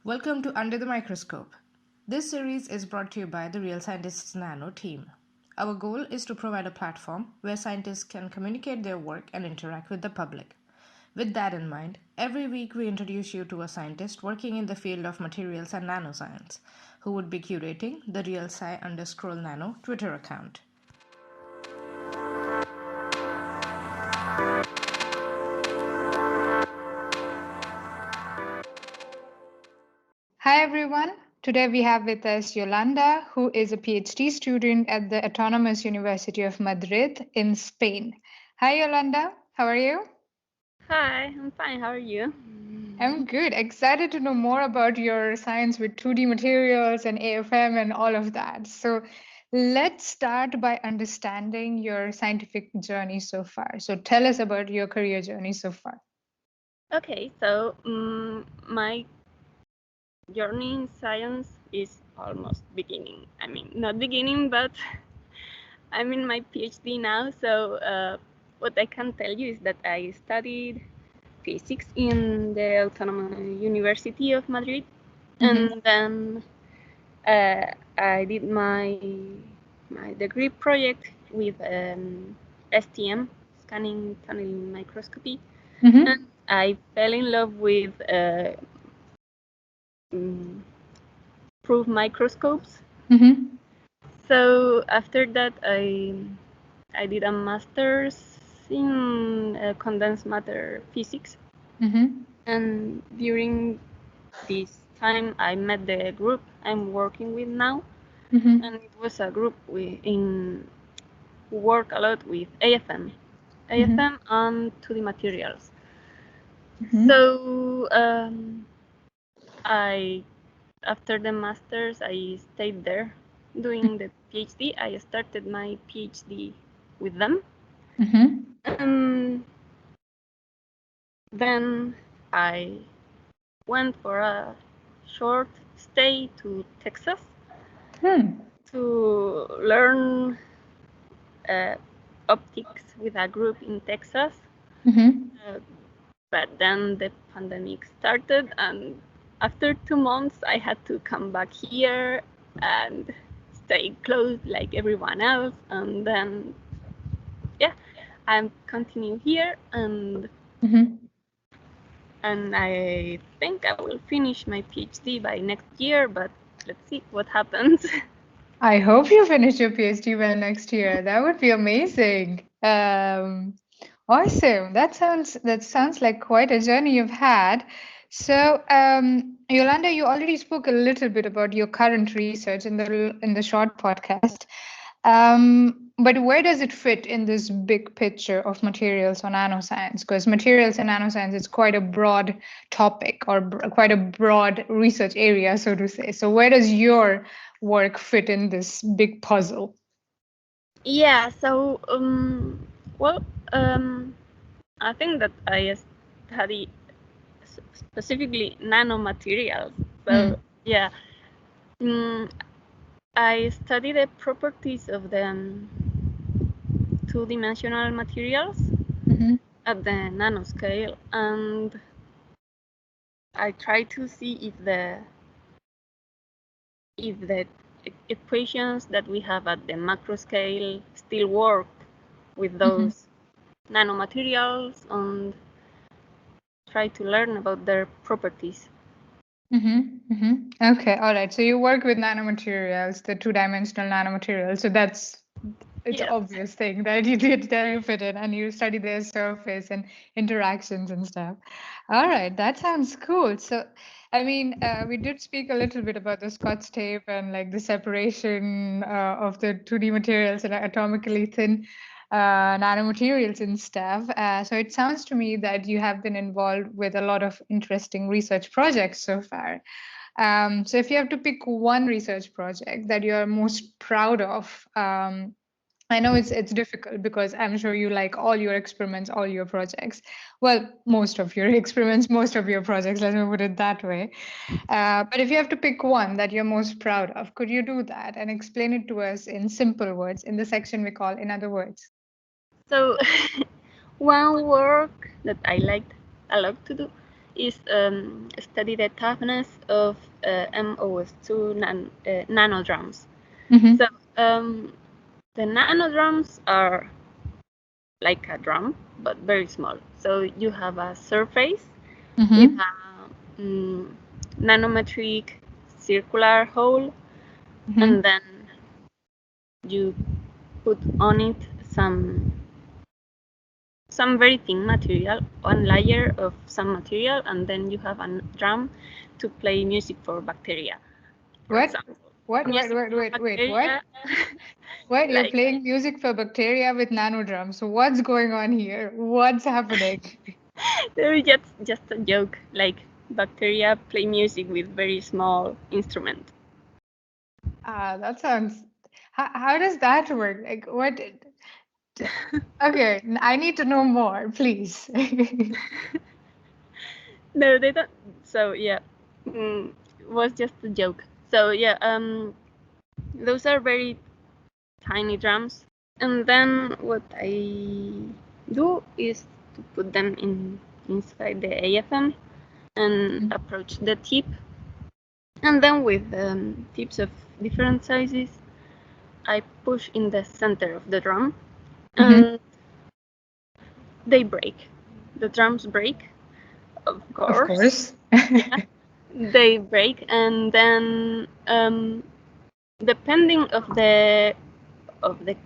Welcome to Under the Microscope. This series is brought to you by the Real Scientists Nano team. Our goal is to provide a platform where scientists can communicate their work and interact with the public. With that in mind, every week we introduce you to a scientist working in the field of materials and nanoscience, who would be curating the RealSci_Nano Twitter account. Hi everyone. Today we have with us Yolanda, who is a PhD student at the Autonomous University of Madrid in Spain. Hi Yolanda, how are you? Hi, I'm fine. How are you? I'm good. Excited to know more about your science with 2D materials and AFM and all of that. So let's start by understanding your scientific journey so far. So tell us about your career journey so far. Okay, so my journey in science is almost beginning. I mean, not beginning, but I'm in my PhD now. So what I can tell you is that I studied physics in the Autonomous University of Madrid, and then I did my degree project with STM, scanning tunneling microscopy. And I fell in love with proof microscopes. So after that, I did a master's in condensed matter physics. And during this time, I met the group I'm working with now, and it was a group who work a lot with AFM and 2D materials. So after the masters, I stayed there doing the PhD. I started my PhD with them. And then I went for a short stay to Texas to learn optics with a group in Texas. But then the pandemic started, and after 2 months, I had to come back here and stay close like everyone else. And then, I'm continue here, and I think I will finish my PhD by next year. But let's see what happens. I hope you finish your PhD by next year. That would be amazing. Awesome. That sounds like quite a journey you've had. So, Yolanda, you already spoke a little bit about your current research in the short podcast. But where does it fit in this big picture of materials or nanoscience? Because materials and nanoscience is quite a broad topic or quite a broad research area, so to say. So where does your work fit in this big puzzle? Yeah, so I think that I study specifically nanomaterials. So yeah, I study the properties of the two-dimensional materials at the nanoscale, and I try to see if the equations that we have at the macro scale still work with those nanomaterials, and try to learn about their properties. Okay, all right. So you work with nanomaterials, the two-dimensional nanomaterials. So it's Yes. obvious thing that you did that you fit in, and you study their surface and interactions and stuff. All right, that sounds cool. So, I mean, we did speak a little bit about the Scotch tape and like the separation of the 2D materials and atomically thin nanomaterials and stuff. So it sounds to me that you have been involved with a lot of interesting research projects so far. So if you have to pick one research project that you are most proud of, I know it's difficult because I'm sure you like all your experiments, all your projects. Well, most of your experiments, most of your projects, let me put it that way. But if you have to pick one that you're most proud of, could you do that and explain it to us in simple words in the section we call In Other Words? So one work that I liked a lot to do is study the toughness of MOS2 nanodrums. Mm-hmm. So the nanodrums are like a drum, but very small. So you have a surface with Mm-hmm. a nanometric circular hole, Mm-hmm. and then you put on it some very thin material, one layer of some material, and then you have a drum to play music for bacteria, for What? example. What? What? Music What? for Wait, wait, what? bacteria, What? You're like playing music for bacteria with nanodrums. So what's going on here? What's happening? there is just a joke, like bacteria play music with very small instrument. That sounds. How does that work? Like, what? Okay, I need to know more, please. No, they don't. So yeah, it was just a joke. So yeah, those are very tiny drums, and then what I do is to put them inside the AFM and approach the tip, and then with tips of different sizes, I push in the center of the drum, Mm-hmm. and they break. The drums break, of Of course. course. Yeah, they break, and then depending of the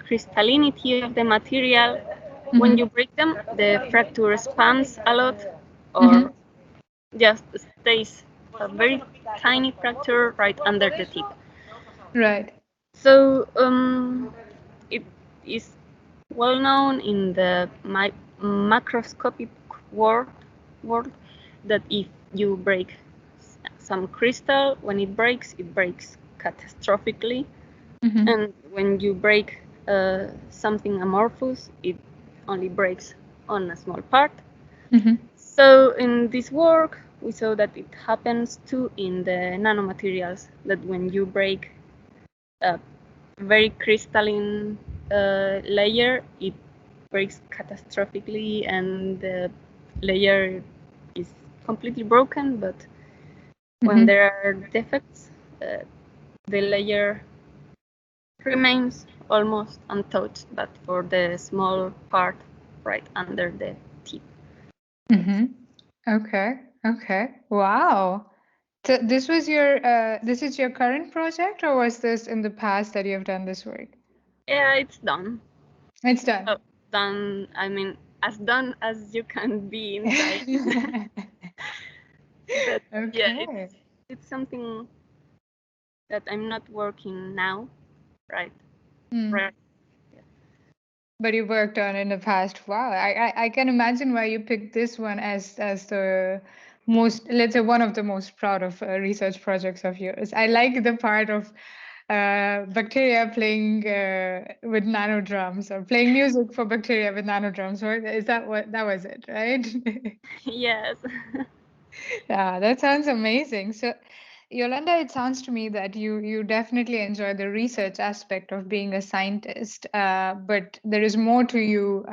crystallinity of the material, when Mm-hmm. you break them, the fracture expands a lot, Mm-hmm. or just stays a very tiny fracture right under the tip. Right. So it is well known in the macroscopic world, world that if you break some crystal, when it breaks catastrophically. Mm-hmm. And when you break something amorphous, it only breaks on a small part. Mm-hmm. So in this work, we saw that it happens too in the nanomaterials, that when you break a very crystalline layer, it breaks catastrophically and the layer is completely broken. But when Mm-hmm. there are defects, the layer remains almost untouched, but for the small part right under the tip. Mm-hmm. Okay. Okay. Wow. So this is your current project, or was this in the past that you have done this work? Yeah, it's done. It's done. Oh, done. I mean, as done as you can be in science. But yeah, Okay. it's something that I'm not working now, right? Hmm. Right. But you worked on in the past. Wow. I can imagine why you picked this one as the most, let's say, one of the most proud of research projects of yours. I like the part of bacteria playing with nanodrums, or playing music for bacteria with nanodrums. Or is that what that was it, right? Yes. Yeah, that sounds amazing. So, Yolanda, it sounds to me that you definitely enjoy the research aspect of being a scientist, but there is more to you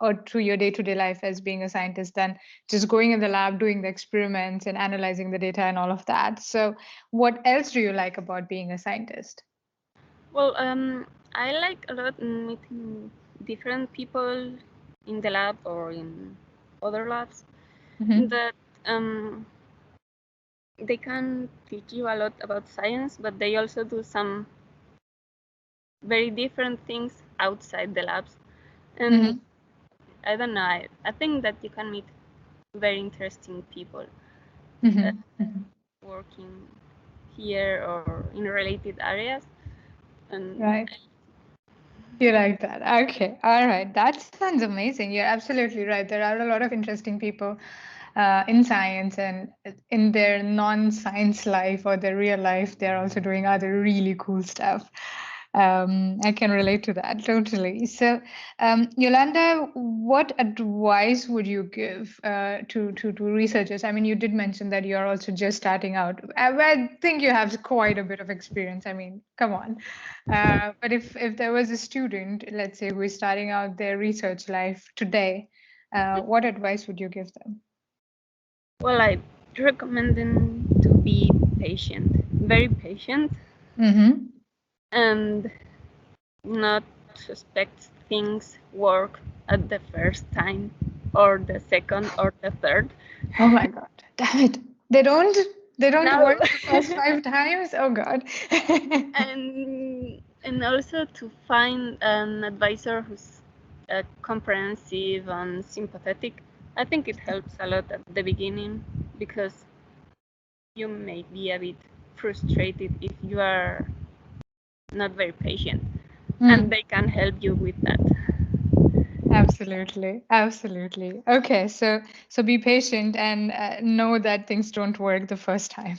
or to your day-to-day life as being a scientist than just going in the lab, doing the experiments, and analyzing the data and all of that. So, what else do you like about being a scientist? Well, I like a lot meeting different people in the lab or in other labs Mm-hmm. that they can teach you a lot about science, but they also do some very different things outside the labs. And Mm-hmm. I don't know, I think that you can meet very interesting people uh, Mm-hmm. Mm-hmm. working here or in related areas. And Right. You like that. Okay. All right. That sounds amazing. You're absolutely right. There are a lot of interesting people in science, and in their non-science life or their real life, they're also doing other really cool stuff. I can relate to that totally. So, Yolanda, what advice would you give to researchers? I mean, you did mention that you're also just starting out. I think you have quite a bit of experience. I mean, come on. But if there was a student, let's say, who is starting out their research life today, what advice would you give them? Well, I recommend them to be patient, very patient, Mm-hmm. and not suspect things work at the first time or the second or the third. Oh my God. Damn it. They don't they don't No. work the first 5 times? Oh God. And also to find an advisor who's comprehensive and sympathetic. I think it helps a lot at the beginning because you may be a bit frustrated if you are not very patient, and Mm. they can help you with that. Absolutely, absolutely. Okay, so be patient and know that things don't work the first time,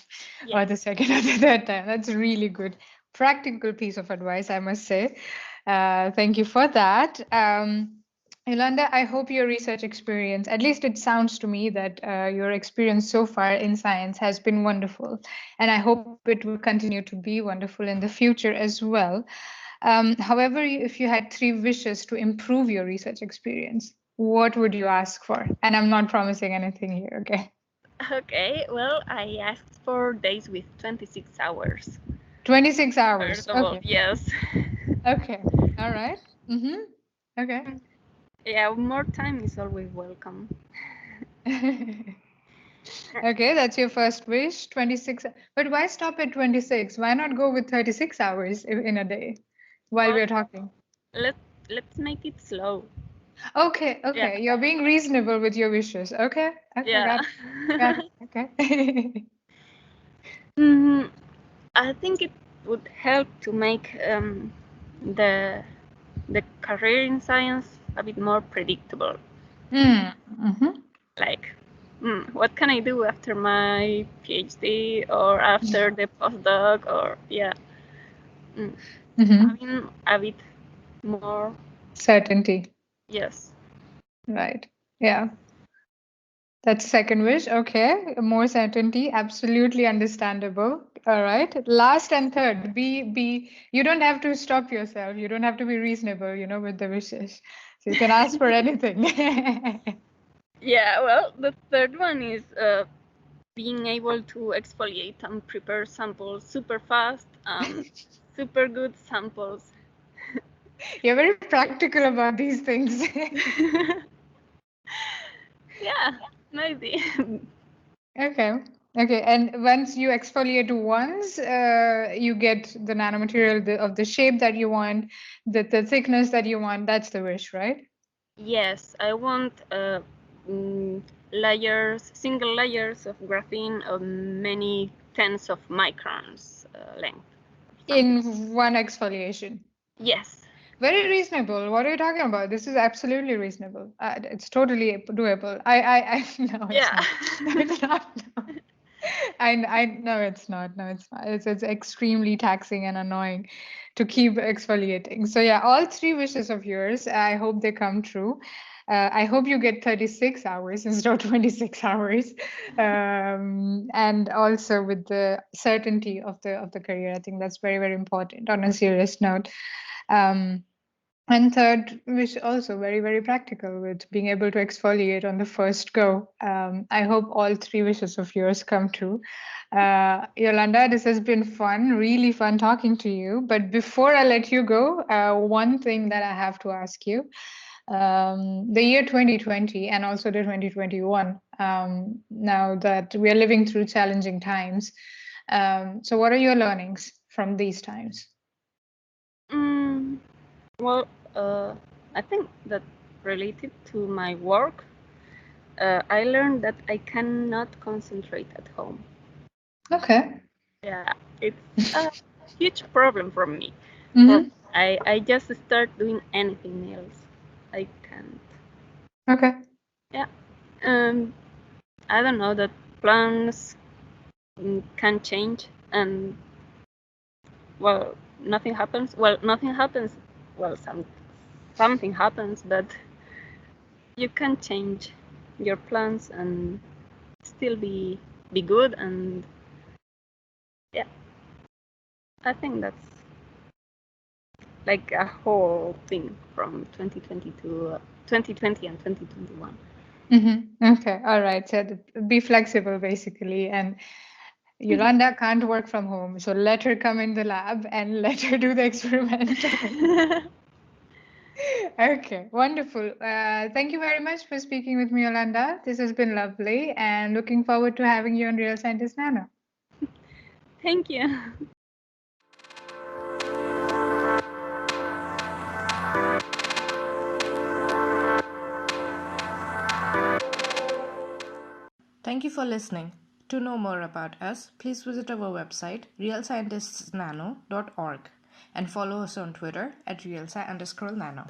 or Yes. the second or the third time. That's really good, practical piece of advice, I must say. Thank you for that. Yolanda, I hope your research experience, at least it sounds to me that your experience so far in science has been wonderful, and I hope it will continue to be wonderful in the future as well. However, if you had 3 wishes to improve your research experience, what would you ask for? And I'm not promising anything here, okay? Okay, well, I asked for days with 26 hours. 26 hours. First of all, Okay. yes. Okay. All right. Mm-hmm. Okay. Yeah, more time is always welcome. Okay, that's your first wish. 26. But why stop at 26? Why not go with 36 hours in a day while Well, we're talking? let let's make it slow. Okay, Yeah, okay. You're being reasonable with your wishes. Okay, okay, yeah. got it. Okay. Mm, I think it would help to make the the career in science a bit more predictable. Mm-hmm. Like, what can I do after my PhD or after the postdoc or yeah, mm, Mm-hmm. having a bit more. Certainty. Yes. Right. Yeah. That's second wish. Okay. More certainty. Absolutely understandable. All right. Last and third. You don't have to stop yourself. You don't have to be reasonable, with the wishes. So you can ask for anything. Yeah. Well, the third one is being able to exfoliate and prepare samples super fast and super good samples. You're very practical about these things. Yeah, maybe. Okay. Okay. And once you exfoliate once, you get the nanomaterial of the shape that you want, the thickness that you want. That's the wish, right? Yes, I want mm, layers, single layers of graphene of many tens of microns length. Something. In one exfoliation. Yes. Very reasonable. What are you talking about? This is absolutely reasonable. It's totally doable. I no, it's Yeah. not. No, it's not. No. I no, it's not. No, it's not. It's extremely taxing and annoying to keep exfoliating. So yeah, all 3 wishes of yours, I hope they come true. I hope you get 36 hours instead of 26 hours, and also with the certainty of the career. I think that's very important. On a serious note, um, and third wish also very, very practical with being able to exfoliate on the first go. I hope all 3 wishes of yours come true. Yolanda, this has been fun, really fun talking to you. But before I let you go, one thing that I have to ask you. The year 2020 and also the 2021, now that we are living through challenging times. So what are your learnings from these times? Mm, well, I think that related to my work, I learned that I cannot concentrate at home. Okay. Yeah, it's a huge problem for me. For Mm-hmm. I just start doing anything else. I can't. Okay. Yeah. Um, I don't know that plans can change and well, nothing happens. Well, nothing happens. Well, something happens, but you can change your plans and still be good. And yeah, I think that's like a whole thing from 2020 to 2020 and 2021. Okay, all right. So be flexible, basically. And Yolanda can't work from home, so let her come in the lab and let her do the experiment. Okay, wonderful. Thank you very much for speaking with me, Yolanda. This has been lovely, and looking forward to having you on Real Scientist Nano. Thank you. Thank you for listening. To know more about us, please visit our website realscientistsnano.org and follow us on Twitter at realsci_nano.